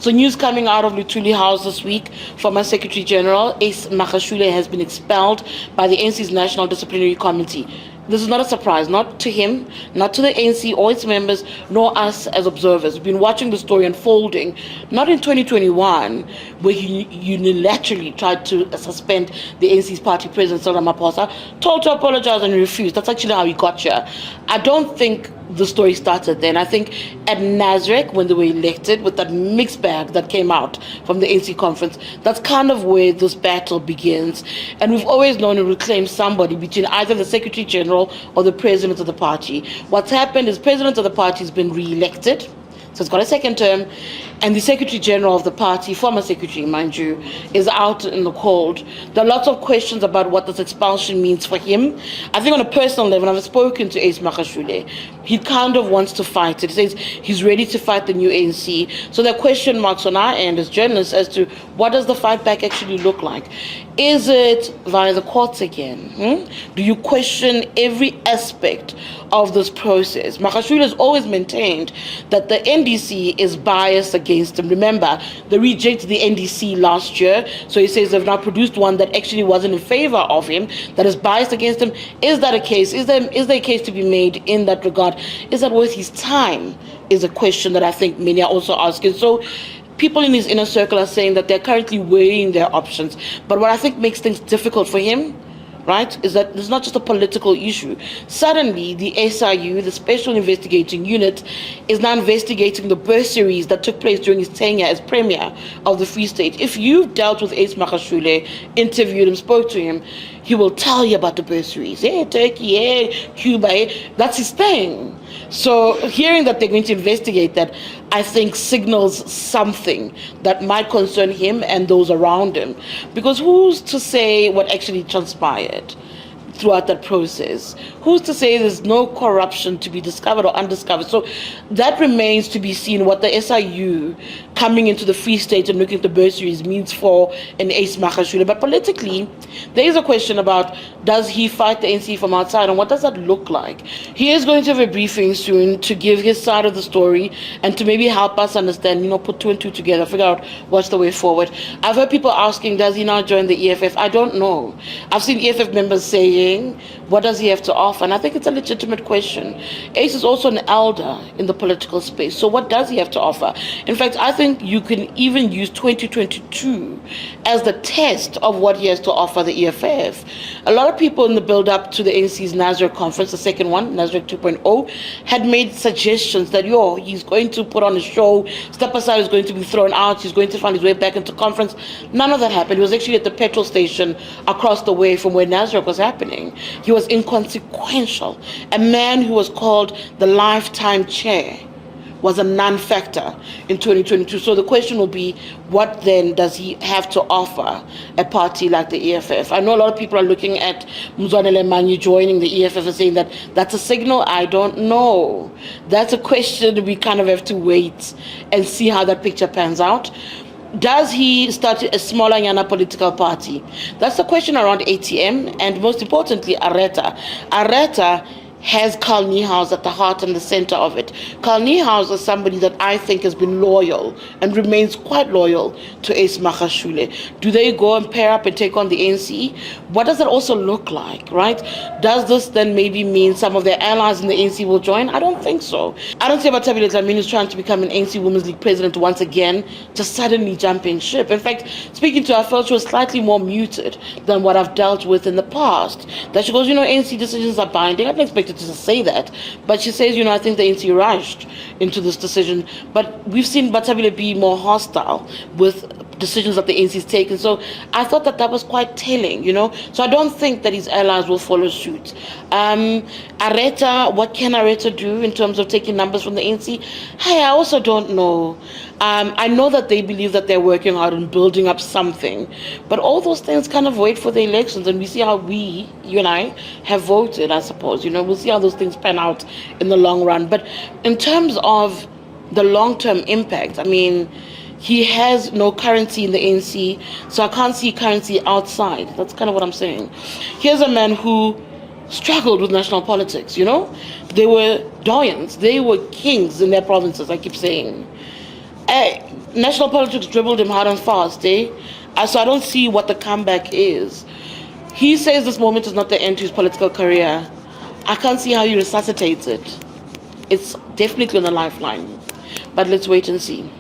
So news coming out of Luthuli House this week, former Secretary General Ace Magashule has been expelled by the ANC's National Disciplinary Committee. This is not a surprise, not to him, not to the ANC or its members, nor us as observers. We've been watching the story unfolding, not in 2021, where he unilaterally tried to suspend the ANC's party president, Cyril Ramaphosa, told to apologize and refused. That's actually how he got here. I don't think the story started then. I think at Nasrec, when they were elected, with that mixed bag that came out from the ANC conference, that's kind of where this battle begins. And we've always known to reclaim somebody between either the Secretary General or the President of the party. What's happened is the President of the party has been re-elected, so it's got a second term, and the Secretary General of the party, former Secretary, mind you, is out in the cold. There are lots of questions about what this expulsion means for him. I think on a personal level, I've spoken to Ace Magashule, he kind of wants to fight it. He says he's ready to fight the new ANC. So there are question marks on our end as journalists as to what does the fight back actually look like. Is it via the courts again? Do you question every aspect of this process? Magashule has always maintained that the NDC is biased against him. Remember, they rejected the NDC last year, so he says they've now produced one that actually wasn't in favor of him, that is biased against him. Is that a case? Is there a case to be made in that regard? Is that worth his time? Is a question that I think many are also asking. So people in his inner circle are saying that they're currently weighing their options. But what I think makes things difficult for him, right, is that it's not just a political issue. Suddenly, the SIU, the Special Investigating Unit, is now investigating the bursaries that took place during his tenure as Premier of the Free State. If you've dealt with Ace Magashule, interviewed him, spoke to him, he will tell you about the bursaries. Hey, Turkey, hey, Cuba, hey. That's his thing. So hearing that they're going to investigate that, I think signals something that might concern him and those around him. Because who's to say what actually transpired throughout that process? Who's to say there's no corruption to be discovered or undiscovered? So that remains to be seen what the SIU coming into the Free State and looking at the bursaries means for an Ace Magashule. But politically, there is a question about, does he fight the ANC from outside, and what does that look like? He is going to have a briefing soon to give his side of the story and to maybe help us understand, put two and two together, figure out what's the way forward. I've heard people asking, does he now join the EFF? I don't know. I've seen EFF members saying, what does he have to offer? And I think it's a legitimate question. Ace is also an elder in the political space. So what does he have to offer? In fact, I think you can even use 2022 as the test of what he has to offer the EFF. A lot of people in the build-up to the ANC's Nasrec conference, the second one, Nasrec 2.0, had made suggestions that, he's going to put on a show, Step Aside is going to be thrown out, he's going to find his way back into conference. None of that happened. He was actually at the petrol station across the way from where Nasrec was happening. He was inconsequential. A man who was called the lifetime chair was a non-factor in 2022. So the question will be, what then does he have to offer a party like the EFF? I know a lot of people are looking at Mzwanele Manyi joining the EFF and saying that that's a signal. I don't know. That's a question we kind of have to wait and see how that picture pans out. Does he start a smaller Nyana political party? That's the question around ATM, and most importantly, Areta. Areta has Carl Niehaus at the heart and the center of it. Carl Niehaus is somebody that I think has been loyal and remains quite loyal to Ace Magashule. Do they go and pair up and take on the ANC? What does it also look like, right? Does this then maybe mean some of their allies in the ANC will join? I don't think so. I don't see about Tabile Dlamini is trying to become an ANC Women's League president once again, just suddenly jumping ship. In fact, speaking to her, I felt she was slightly more muted than what I've dealt with in the past. That she goes, ANC decisions are binding. I didn't expect it to say that, but she says, I think the ANC rushed into this decision, but we've seen Batabile be more hostile with decisions that the ANC has taken. So I thought that was quite telling, So I don't think that his allies will follow suit. Areta, what can Areta do in terms of taking numbers from the ANC? Hey, I also don't know. I know that they believe that they're working hard on building up something, but all those things kind of wait for the elections, and we see how you and I, have voted, I suppose. We'll see how those things pan out in the long run. But in terms of the long-term impact, he has no currency in the ANC, so I can't see currency outside. That's kind of what I'm saying. Here's a man who struggled with national politics, They were doyens, they were kings in their provinces, I keep saying. national politics dribbled him hard and fast, eh? So I don't see what the comeback is. He says this moment is not the end to his political career. I can't see how he resuscitates it. It's definitely on a lifeline. But let's wait and see.